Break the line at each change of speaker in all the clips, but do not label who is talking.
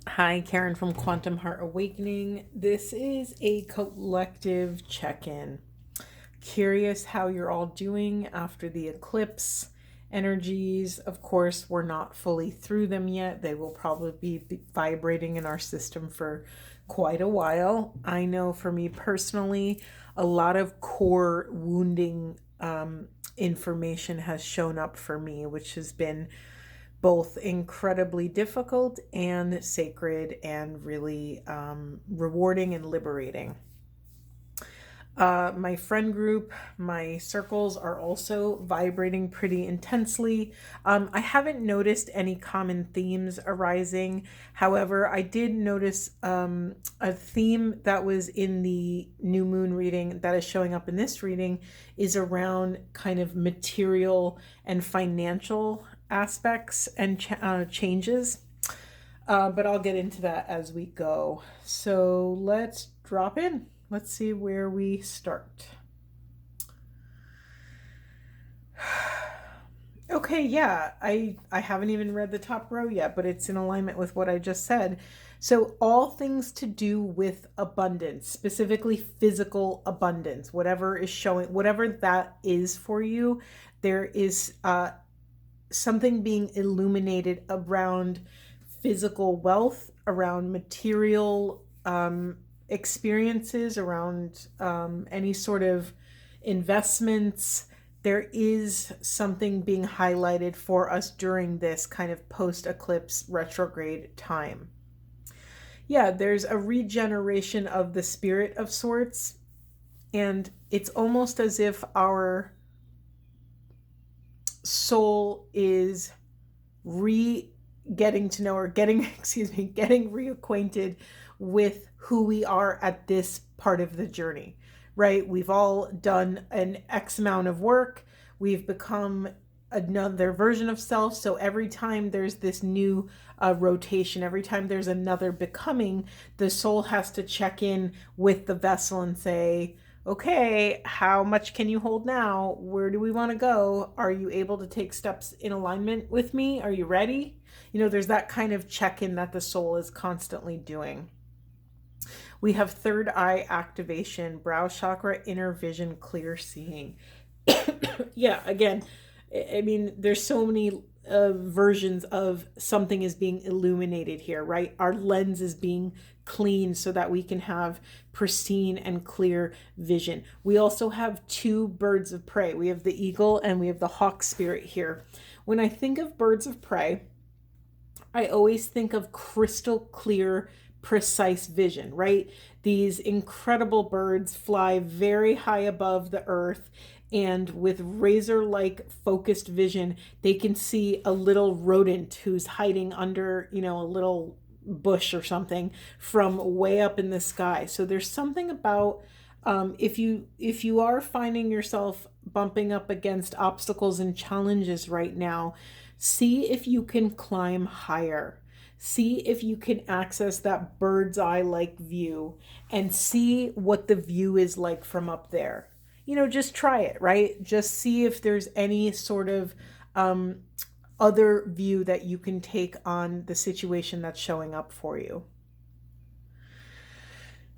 Hi, Karen from Quantum Heart Awakening. This is a collective check in. Curious how you're all doing after the eclipse energies. Of course, we're not fully through them yet. They will probably be vibrating in our system for quite a while. I know for me personally, a lot of core wounding information has shown up for me, which has been both incredibly difficult and sacred and really rewarding and liberating. My friend group, my circles are also vibrating pretty intensely. I haven't noticed any common themes arising. However, I did notice a theme that was in the new moon reading that is showing up in this reading is around kind of material and financial aspects and changes. But I'll get into that as we go. So let's drop in. Let's see where we start. Okay, yeah, I haven't even read the top row yet, but it's in alignment with what I just said. So all things to do with abundance, specifically physical abundance, whatever is showing, whatever that is for you, there is something being illuminated around physical wealth, around material experiences, around any sort of investments. There is something being highlighted for us during this kind of post-eclipse retrograde time. Yeah, there's a regeneration of the spirit of sorts, and it's almost as if our soul is getting to know or getting getting reacquainted with who we are at this part of the journey, right? We've all done an X amount of work. We've become another version of self. So every time there's this new rotation, every time there's another becoming, the soul has to check in with the vessel and say, okay, how much can you hold now? Where do we want to go? Are you able to take steps in alignment with me? Are you ready? There's that kind of check-in that the soul is constantly doing. We have third eye activation, brow chakra, inner vision, clear seeing. Yeah, again, I mean, there's so many versions of something is being illuminated here, right? Our lens is being cleaned so that we can have pristine and clear vision. We also have two birds of prey. We have the eagle and we have the hawk spirit here. When I think of birds of prey, I always think of crystal clear, precise vision, right? These incredible birds fly very high above the earth, and with razor like focused vision, they can see a little rodent who's hiding under, a little bush or something from way up in the sky. So there's something about if you are finding yourself bumping up against obstacles and challenges right now, see if you can climb higher. See if you can access that bird's eye like view and see what the view is like from up there. Just try it, right? Just see if there's any sort of other view that you can take on the situation that's showing up for you.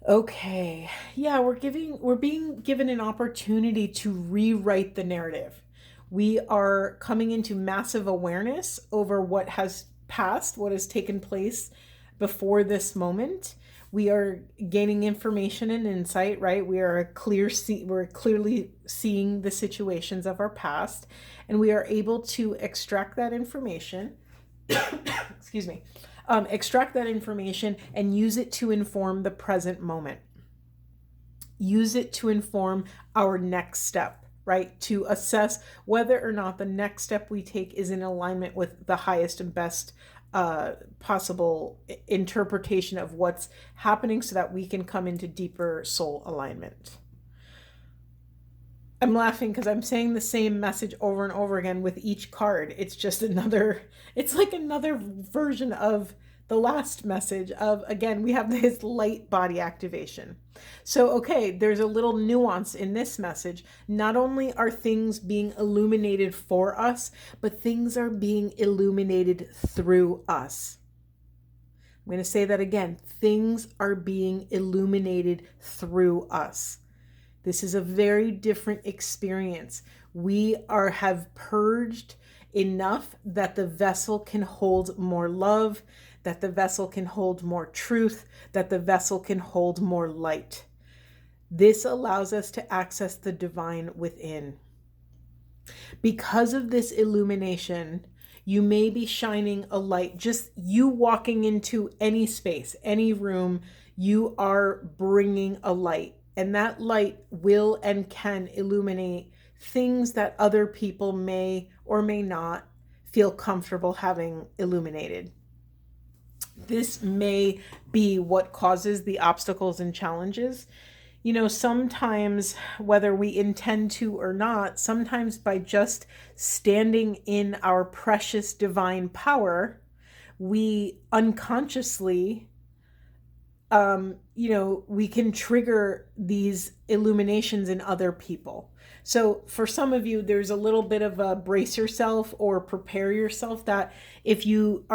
Okay. Yeah, we're being given an opportunity to rewrite the narrative. We are coming into massive awareness over what has passed, what has taken place before this moment. We are gaining information and insight, right? We're clearly seeing the situations of our past, and we are able to extract that information. Excuse me. Extract that information and use it to inform the present moment. Use it to inform our next step, right? To assess whether or not the next step we take is in alignment with the highest and best possible interpretation of what's happening so that we can come into deeper soul alignment. I'm laughing because I'm saying the same message over and over again with each card. It's like another version of the last message of, again, we have this light body activation. So, okay, there's a little nuance in this message. Not only are things being illuminated for us, but things are being illuminated through us. I'm going to say that again. Things are being illuminated through us. This is a very different experience. We have purged enough that the vessel can hold more love, that the vessel can hold more truth, that the vessel can hold more light. This allows us to access the divine within. Because of this illumination, you may be shining a light. Just you walking into any space, any room, you are bringing a light. And that light will and can illuminate things that other people may or may not feel comfortable having illuminated. This may be what causes the obstacles and challenges. You know, sometimes, whether we intend to or not, sometimes by just standing in our precious divine power, we unconsciously, we can trigger these illuminations in other people. So for some of you, there's a little bit of a brace yourself or prepare yourself that if you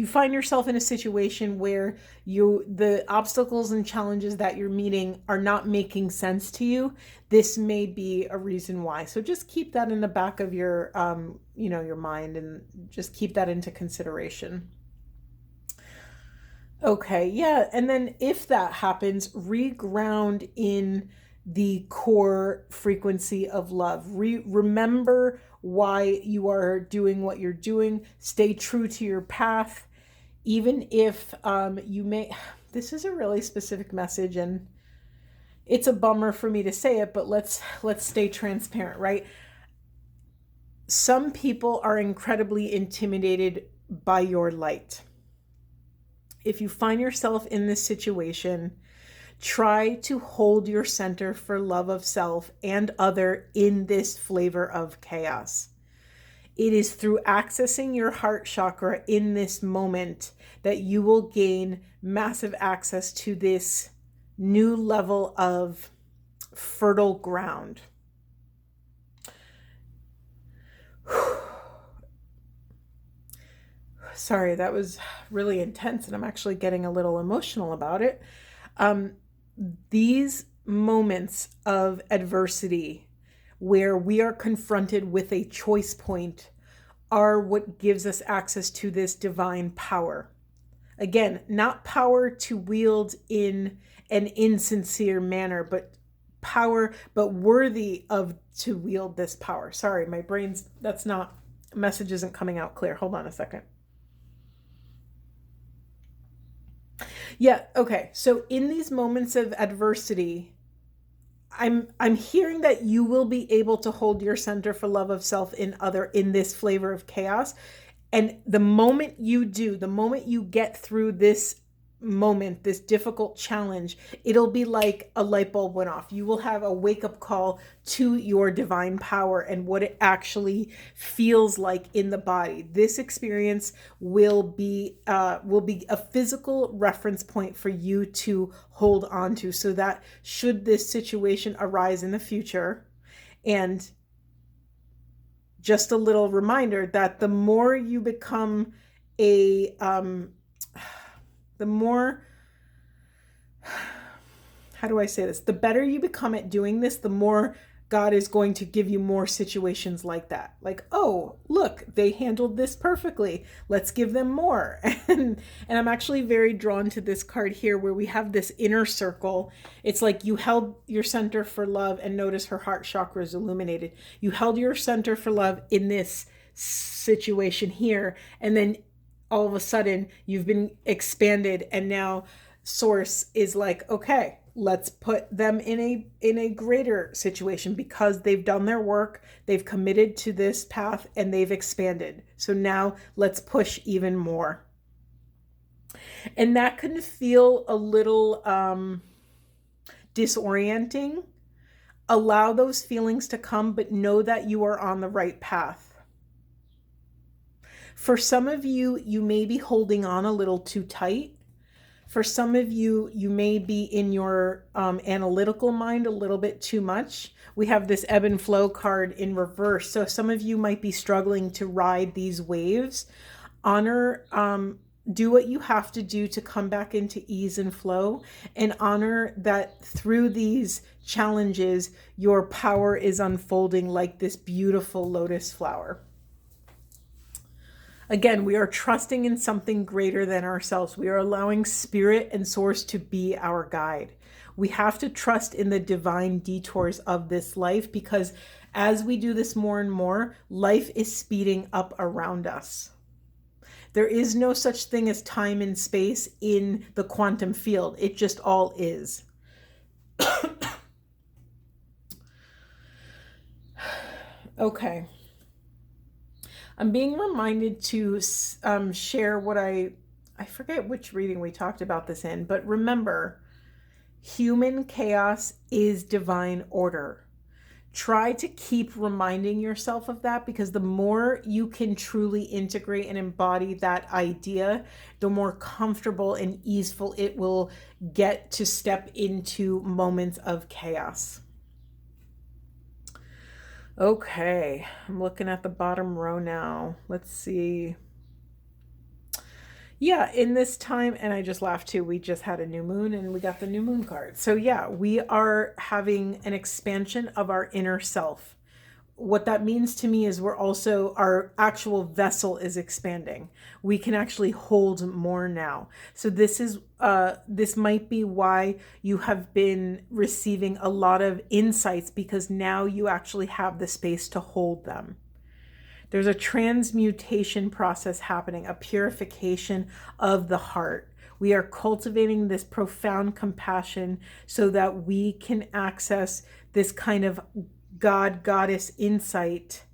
find yourself in a situation where the obstacles and challenges that you're meeting are not making sense to you, this may be a reason why. So just keep that in the back of your, your mind, and just keep that into consideration. Okay, yeah. And then if that happens, reground in the core frequency of love. Remember why you are doing what you're doing. Stay true to your path. Even if you may, this is a really specific message, and it's a bummer for me to say it, but let's stay transparent, right? Some people are incredibly intimidated by your light. If you find yourself in this situation, try to hold your center for love of self and other in this flavor of chaos. It is through accessing your heart chakra in this moment that you will gain massive access to this new level of fertile ground. Sorry, that was really intense, and I'm actually getting a little emotional about it. These moments of adversity where we are confronted with a choice point are what gives us access to this divine power. Again, not power to wield in an insincere manner, but power, but worthy of to wield this power. Sorry, my brain's, message isn't coming out clear. Hold on a second. Yeah, okay. So in these moments of adversity, I'm hearing that you will be able to hold your center for love of self in this flavor of chaos. And the moment you do, the moment you get through this moment, this difficult challenge, it'll be like a light bulb went off. You will have a wake-up call to your divine power and what it actually feels like in the body. This experience will be a physical reference point for you to hold on to, so that should this situation arise in the future, and just a little reminder that the more you become the more, how do I say this? The better you become at doing this, the more God is going to give you more situations like that. Like, oh, look, they handled this perfectly. Let's give them more. And I'm actually very drawn to this card here where we have this inner circle. It's like you held your center for love, and notice her heart chakra is illuminated. You held your center for love in this situation here, and then all of a sudden you've been expanded, and now Source is like, okay, let's put them in a greater situation because they've done their work, they've committed to this path, and they've expanded. So now let's push even more. And that can feel a little disorienting. Allow those feelings to come, but know that you are on the right path. For some of you, you may be holding on a little too tight. For some of you, you may be in your analytical mind a little bit too much. We have this ebb and flow card in reverse. So some of you might be struggling to ride these waves. Honor do what you have to do to come back into ease and flow, and honor that through these challenges, your power is unfolding like this beautiful lotus flower. Again, we are trusting in something greater than ourselves. We are allowing spirit and source to be our guide. We have to trust in the divine detours of this life, because as we do this more and more, life is speeding up around us. There is no such thing as time and space in the quantum field. It just all is. Okay. I'm being reminded to share what I forget which reading we talked about this in, but remember, human chaos is divine order. Try to keep reminding yourself of that, because the more you can truly integrate and embody that idea, the more comfortable and easeful it will get to step into moments of chaos. Okay, I'm looking at the bottom row now. Let's see. Yeah, in this time, and I just laughed too, we just had a new moon and we got the new moon card. So yeah, we are having an expansion of our inner self. What that means to me is our actual vessel is expanding. We can actually hold more now. So this might be why you have been receiving a lot of insights, because now you actually have the space to hold them. There's a transmutation process happening, a purification of the heart. We are cultivating this profound compassion so that we can access this kind of goddess insight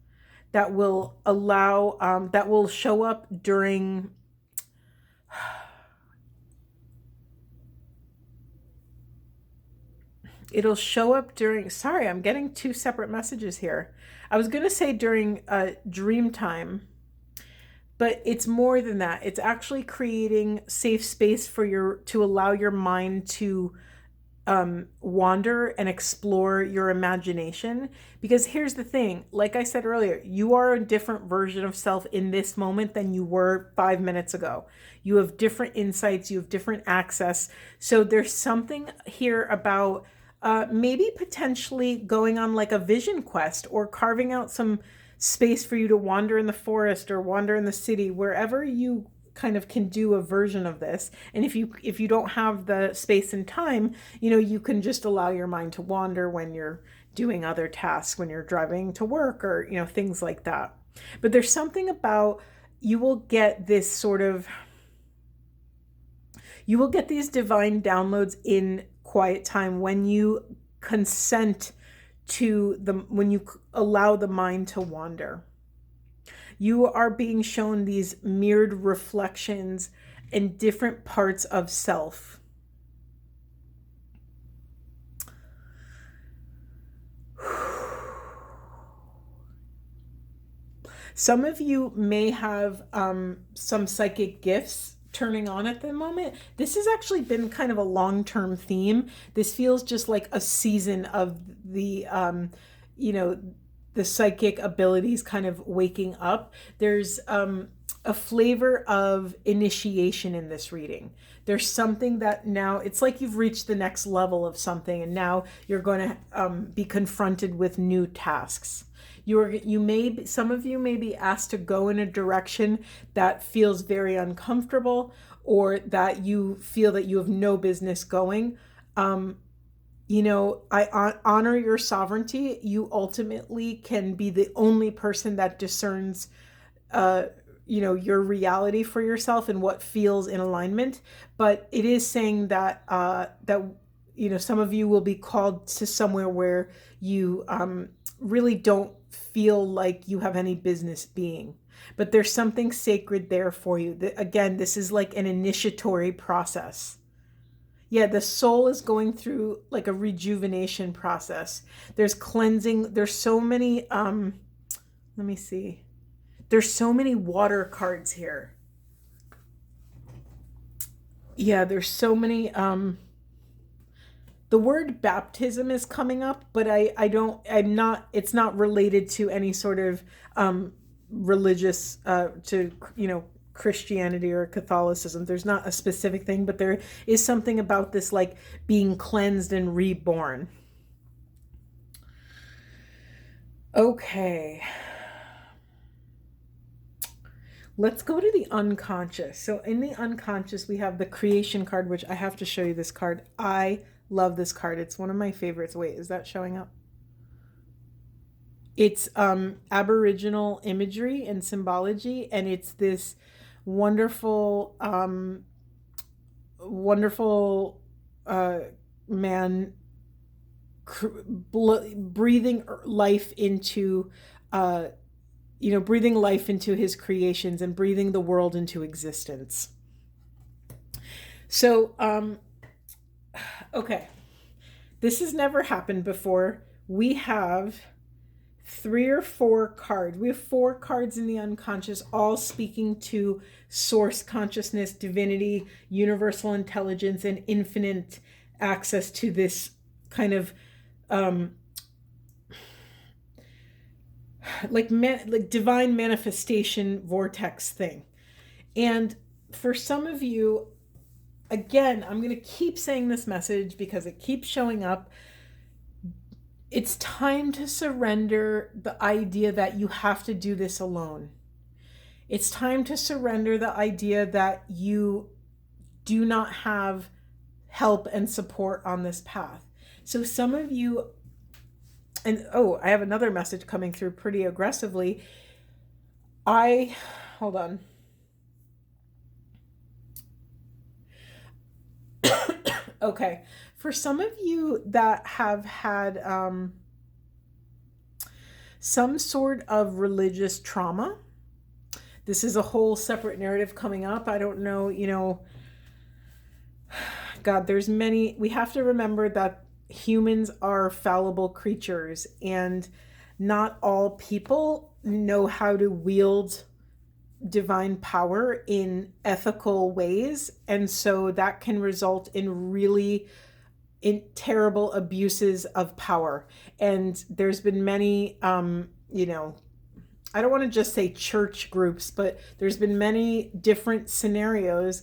that will allow, that will show up during, it'll show up during, sorry, I'm getting two separate messages here. I was going to say during dream time, but it's more than that. It's actually creating safe space to allow your mind to wander and explore your imagination. Because here's the thing, like I said earlier, you are a different version of self in this moment than you were 5 minutes ago. You have different insights, you have different access. So there's something here about maybe potentially going on like a vision quest, or carving out some space for you to wander in the forest or wander in the city, wherever you kind of can do a version of this. And if you don't have the space and time, you can just allow your mind to wander when you're doing other tasks, when you're driving to work, or things like that. But there's something about, you will get these divine downloads in quiet time when you consent when you allow the mind to wander. You are being shown these mirrored reflections in different parts of self. Some of you may have some psychic gifts turning on at the moment. This has actually been kind of a long-term theme. This feels just like a season of the the psychic abilities kind of waking up. There's a flavor of initiation in this reading. There's something that now, it's like you've reached the next level of something, and now you're going to be confronted with new tasks. Some of you may be asked to go in a direction that feels very uncomfortable, or that you feel that you have no business going. I honor your sovereignty. You ultimately can be the only person that discerns, your reality for yourself and what feels in alignment. But it is saying that, some of you will be called to somewhere where you really don't feel like you have any business being. But there's something sacred there for you. Again, this is like an initiatory process. Yeah, the soul is going through like a rejuvenation process. There's cleansing. There's so many, let me see. There's so many water cards here. Yeah, there's so many, the word baptism is coming up, but it's not related to any sort of religious, Christianity or Catholicism. There's not a specific thing, but there is something about this like being cleansed and reborn. Okay. Let's go to the unconscious. So in the unconscious, we have the creation card, which I have to show you this card. I love this card. It's one of my favorites. Wait, is that showing up? It's Aboriginal imagery and symbology, and it's this wonderful, wonderful man breathing life into, breathing life into his creations and breathing the world into existence. So, okay, this has never happened before. We have 3 or 4 cards. We have 4 cards in the unconscious, all speaking to source consciousness, divinity, universal intelligence, and infinite access to this kind of like divine manifestation vortex thing. And for some of you, again, I'm going to keep saying this message because it keeps showing up. It's time to surrender the idea that you have to do this alone. It's time to surrender the idea that you do not have help and support on this path. So some of you, and I have another message coming through pretty aggressively. Hold on. Okay. For some of you that have had some sort of religious trauma, this is a whole separate narrative coming up. I don't know, God, there's many. We have to remember that humans are fallible creatures, and not all people know how to wield divine power in ethical ways. And so that can result in really terrible abuses of power. And there's been many, I don't want to just say church groups, but there's been many different scenarios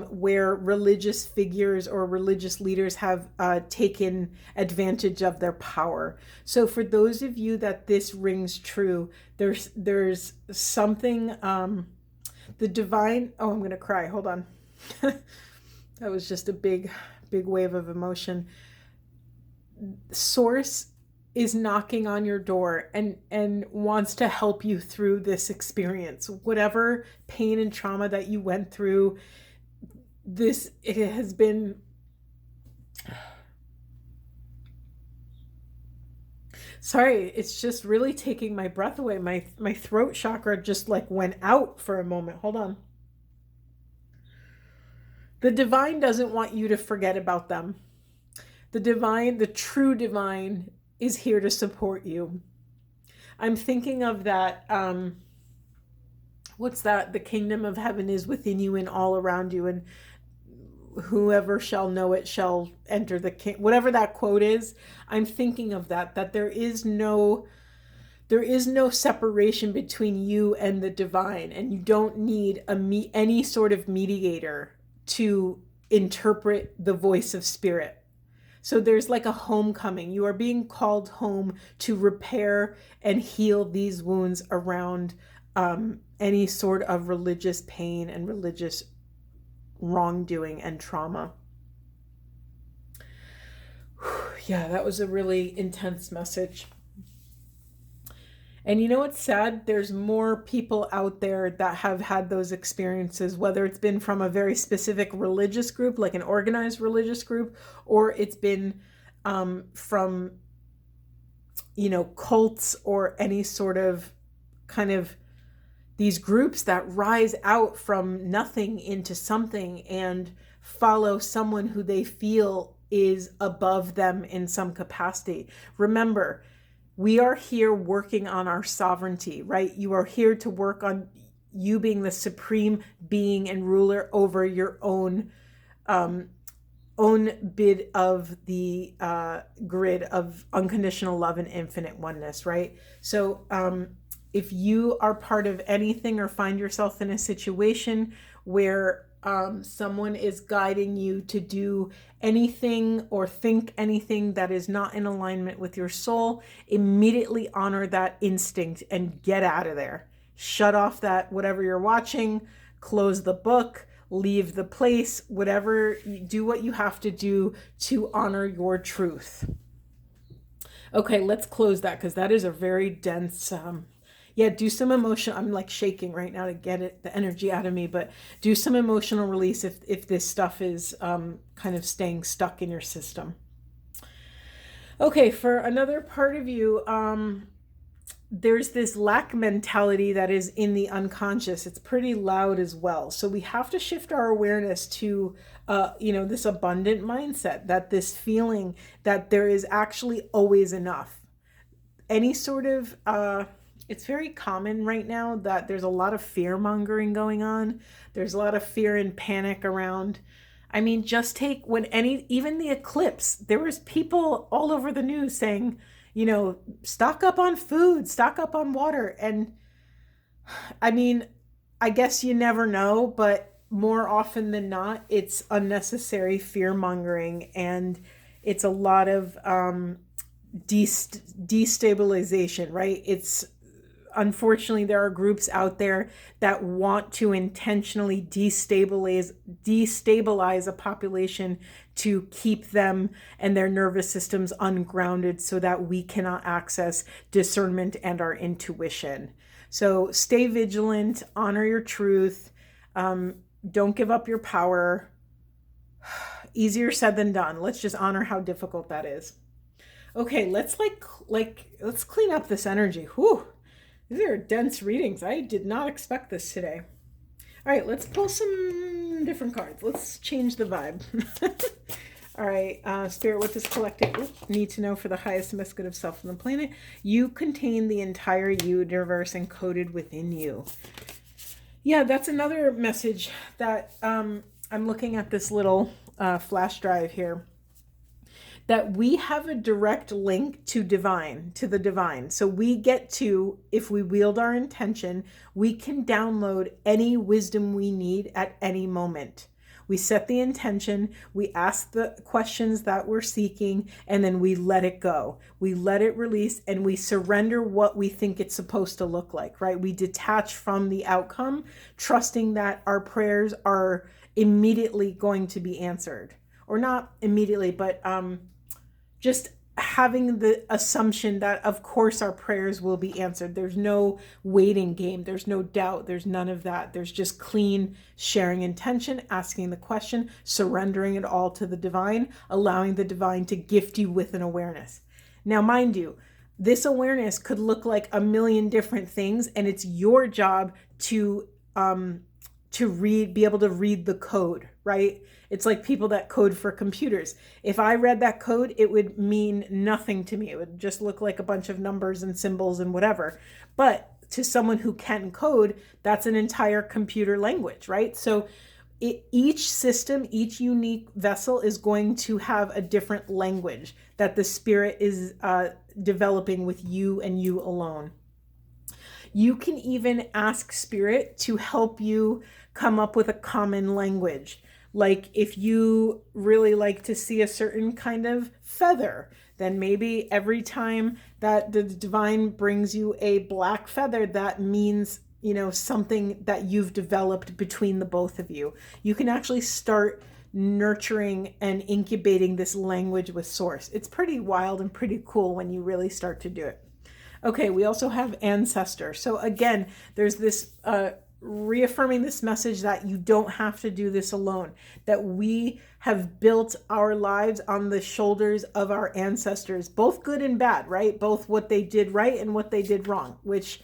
where religious figures or religious leaders have taken advantage of their power. So for those of you that this rings true, there's something, the divine, I'm going to cry. Hold on. That was just a big wave of emotion. Source is knocking on your door and wants to help you through this experience. Whatever pain and trauma that you went through, it has been, sorry, it's just really taking my breath away. My throat chakra just like went out for a moment. Hold on. The divine doesn't want you to forget about them. The true divine is here to support you. I'm thinking of that, what's that? The kingdom of heaven is within you and all around you, and whoever shall know it shall enter the king. Whatever that quote is, I'm thinking of that there is no separation between you and the divine, and you don't need any sort of mediator to interpret the voice of spirit. So there's like a homecoming. You are being called home to repair and heal these wounds around any sort of religious pain and religious wrongdoing and trauma. Yeah, that was a really intense message. And you know what's sad? There's more people out there that have had those experiences, whether it's been from a very specific religious group, like an organized religious group, or it's been from, cults or any sort of kind of these groups that rise out from nothing into something and follow someone who they feel is above them in some capacity. Remember, we are here working on our sovereignty, right? You are here to work on you being the supreme being and ruler over your own bit of the grid of unconditional love and infinite oneness, right? So if you are part of anything or find yourself in a situation where someone is guiding you to do anything or think anything that is not in alignment with your soul, immediately honor that instinct and get out of there. Shut off that whatever you're watching, close the book, leave the place, whatever, do what you have to do to honor your truth. Okay, let's close that because that is a very dense, do some emotion. I'm like shaking right now to get the energy out of me, but do some emotional release if this stuff is kind of staying stuck in your system. Okay, for another part of you, there's this lack mentality that is in the unconscious. It's pretty loud as well. So we have to shift our awareness to, this abundant mindset, that this feeling that there is actually always enough. Any sort of, it's very common right now that there's a lot of fear mongering going on. There's a lot of fear and panic around. I mean, just take even the eclipse, there was people all over the news saying, stock up on food, stock up on water. And I mean, I guess you never know, but more often than not, it's unnecessary fear mongering, and it's a lot of destabilization, right? It's unfortunately, there are groups out there that want to intentionally destabilize a population to keep them and their nervous systems ungrounded so that we cannot access discernment and our intuition. So stay vigilant, honor your truth, don't give up your power. Easier said than done. Let's just honor how difficult that is. Okay, let's let's clean up this energy. Whew. These are dense readings. I did not expect this today. All right, let's pull some different cards. Let's change the vibe. All right, Spirit, what does collective need to know for the highest and best good of self on the planet? You contain the entire universe encoded within you. Yeah, that's another message that I'm looking at this little flash drive here. That we have a direct link to the divine. So we get to, if we wield our intention, we can download any wisdom we need at any moment. We set the intention, we ask the questions that we're seeking, and then we let it go. We let it release, and we surrender what we think it's supposed to look like, right? We detach from the outcome, trusting that our prayers are immediately going to be answered. Or not immediately, but just having the assumption that of course our prayers will be answered. There's no waiting game. There's no doubt. There's none of that. There's just clean sharing intention, asking the question, surrendering it all to the divine, allowing the divine to gift you with an awareness. Now, mind you, this awareness could look like a million different things, and it's your job to be able to read the code, right? It's like people that code for computers. If I read that code, it would mean nothing to me. It would just look like a bunch of numbers and symbols and whatever. But to someone who can code, that's an entire computer language, right? So each system, each unique vessel is going to have a different language that the spirit is developing with you and you alone. You can even ask spirit to help you come up with a common language. Like if you really like to see a certain kind of feather, then maybe every time that the divine brings you a black feather, that means, something that you've developed between the both of you. You can actually start nurturing and incubating this language with source. It's pretty wild and pretty cool when you really start to do it. Okay, we also have ancestor. So again, there's this reaffirming this message that you don't have to do this alone, that we have built our lives on the shoulders of our ancestors, both good and bad, right? Both what they did right and what they did wrong, which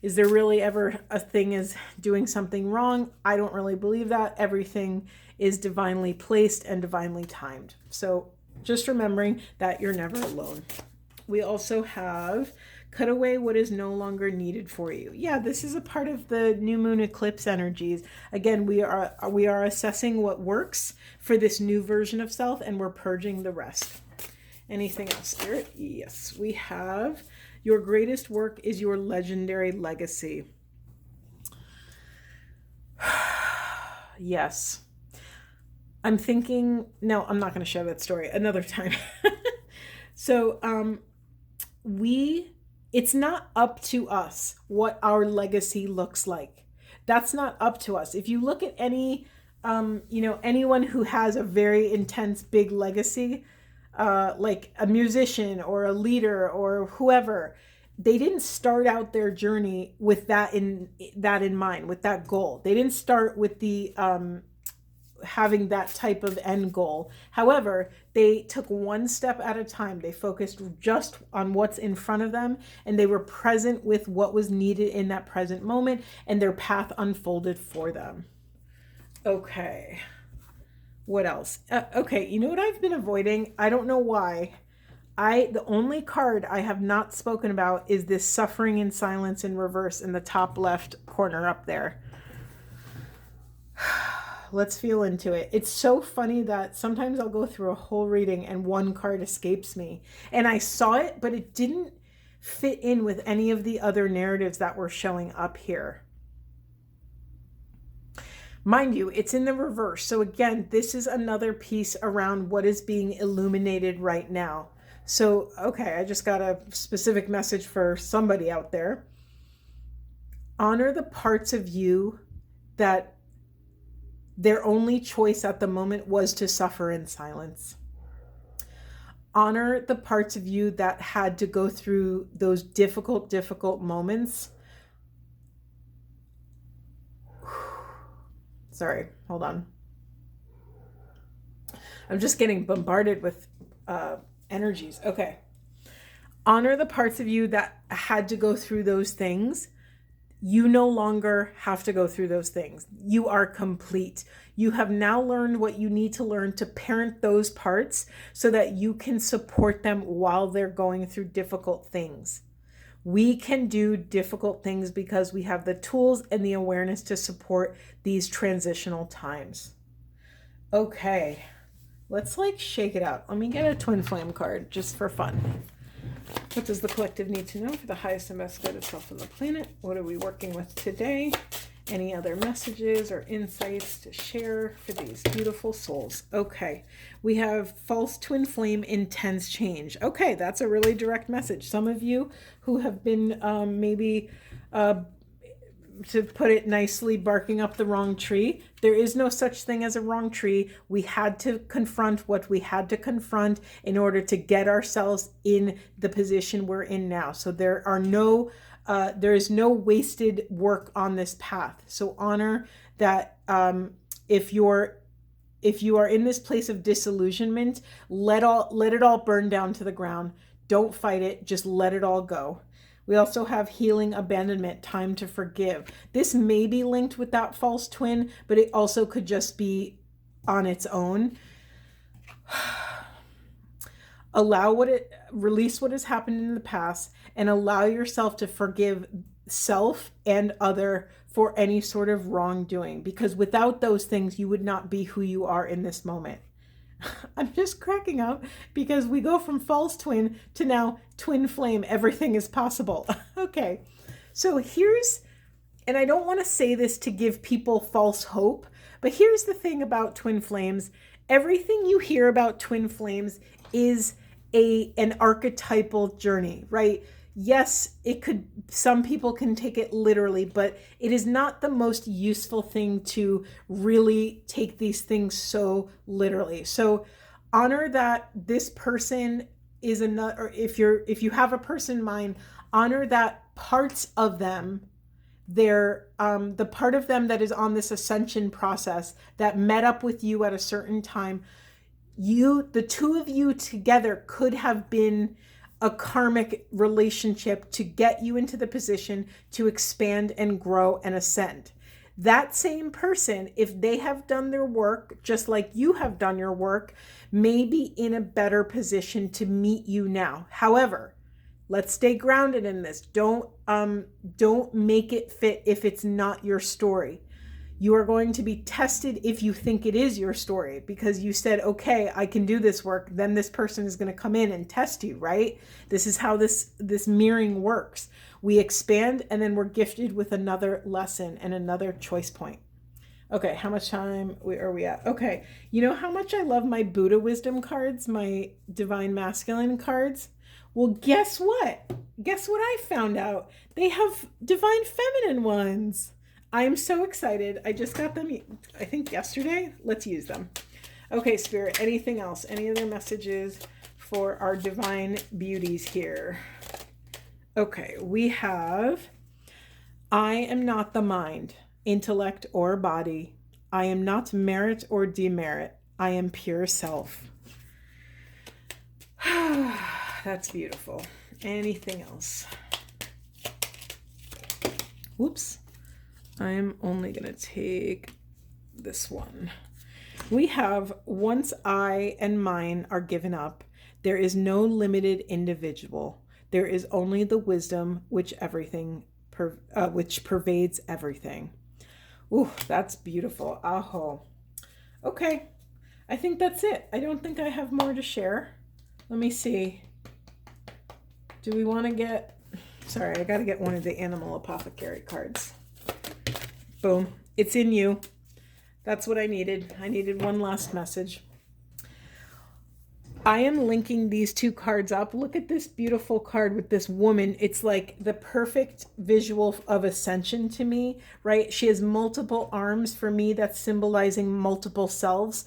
is there really ever a thing as doing something wrong? I don't really believe that. Everything is divinely placed and divinely timed. So just remembering that you're never alone. We also have cut away what is no longer needed for you. Yeah, this is a part of the new moon eclipse energies. Again, we are assessing what works for this new version of self, and we're purging the rest. Anything else, Spirit? Yes, we have Your greatest work is your legendary legacy. Yes. I'm thinking, no, I'm not going to share that story another time. So, it's not up to us what our legacy looks like. That's not up to us. If you look at any, anyone who has a very intense, big legacy, like a musician or a leader or whoever, they didn't start out their journey with that in mind, with that goal. They didn't start with the having that type of end goal. However, they took one step at a time. They focused just on what's in front of them, and they were present with what was needed in that present moment, and their path unfolded for them. Okay. What else? Okay, you know what I've been avoiding? I don't know why. The only card I have not spoken about is this Suffering in Silence in reverse in the top left corner up there. Let's feel into it. It's so funny that sometimes I'll go through a whole reading and one card escapes me. And I saw it, but it didn't fit in with any of the other narratives that were showing up here. Mind you, it's in the reverse. So again, this is another piece around what is being illuminated right now. So, okay, I just got a specific message for somebody out there. Honor the parts of you that their only choice at the moment was to suffer in silence. Honor the parts of you that had to go through those difficult moments. Sorry, hold on. I'm just getting bombarded with energies. Okay. Honor the parts of you that had to go through those things. You no longer have to go through those things. You are complete. You have now learned what you need to learn to parent those parts so that you can support them while they're going through difficult things. We can do difficult things because we have the tools and the awareness to support these transitional times. Okay, let's shake it out. Let me get a twin flame card just for fun. What does the collective need to know for the highest and best good of self and the planet? What are we working with today? Any other messages or insights to share for these beautiful souls? Okay, we have false twin flame intense change. Okay, that's a really direct message. Some of you who have been maybe, to put it nicely, barking up the wrong tree. There is no such thing as a wrong tree. We had to confront what we had to confront in order to get ourselves in the position we're in now. So there is no wasted work on this path. So honor that. If you are in this place of disillusionment, let it all burn down to the ground. Don't fight it. Just let it all go. We also have healing, abandonment, time to forgive. This may be linked with that false twin, but it also could just be on its own. Release what has happened in the past and allow yourself to forgive self and other for any sort of wrongdoing, because without those things, you would not be who you are in this moment. I'm just cracking up because we go from false twin to now twin flame. Everything is possible. Okay. So and I don't want to say this to give people false hope, but here's the thing about twin flames. Everything you hear about twin flames is an archetypal journey, right? Yes, some people can take it literally, but it is not the most useful thing to really take these things so literally. So honor that this person is another, or if you have a person in mind, honor that parts of them, the part of them that is on this ascension process that met up with you at a certain time. The two of you together could have been a karmic relationship to get you into the position to expand and grow and ascend. That same person, if they have done their work, just like you have done your work, may be in a better position to meet you now. However, let's stay grounded in this. Don't make it fit if it's not your story. You are going to be tested if you think it is your story, because you said, okay, I can do this work. Then this person is going to come in and test you, right? This is how this mirroring works. We expand, and then we're gifted with another lesson and another choice point. Okay, how much time are we at? Okay, you know how much I love my Buddha wisdom cards, my divine masculine cards? Well, guess what? Guess what I found out? They have divine feminine ones. I am so excited. I just got them, I think, yesterday. Let's use them. Okay, Spirit, anything else? Any other messages for our divine beauties here? Okay, we have, I am not the mind, intellect, or body. I am not merit or demerit. I am pure self. That's beautiful. Anything else? Whoops. I'm only going to take this one. We have, once I and mine are given up, there is no limited individual. There is only the wisdom which pervades everything. Ooh, that's beautiful. Aho. Okay, I think that's it. I don't think I have more to share. Let me see. Do we want to get... Sorry, I got to get one of the animal apothecary cards. Boom. It's in you. That's what I needed. I needed one last message. I am linking these two cards up. Look at this beautiful card with this woman. It's like the perfect visual of Ascension to me, right? She has multiple arms. For me, that's symbolizing multiple selves.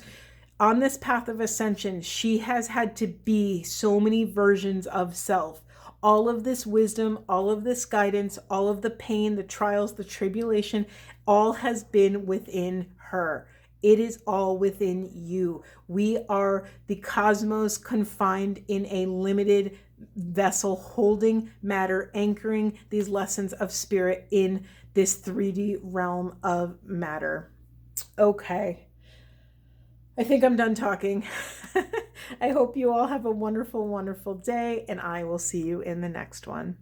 On this path of Ascension, she has had to be so many versions of self. All of this wisdom, all of this guidance, all of the pain, the trials, the tribulation, all has been within her. It is all within you. We are the cosmos confined in a limited vessel, holding matter, anchoring these lessons of spirit in this 3D realm of matter. Okay. I think I'm done talking. I hope you all have a wonderful, wonderful day, and I will see you in the next one.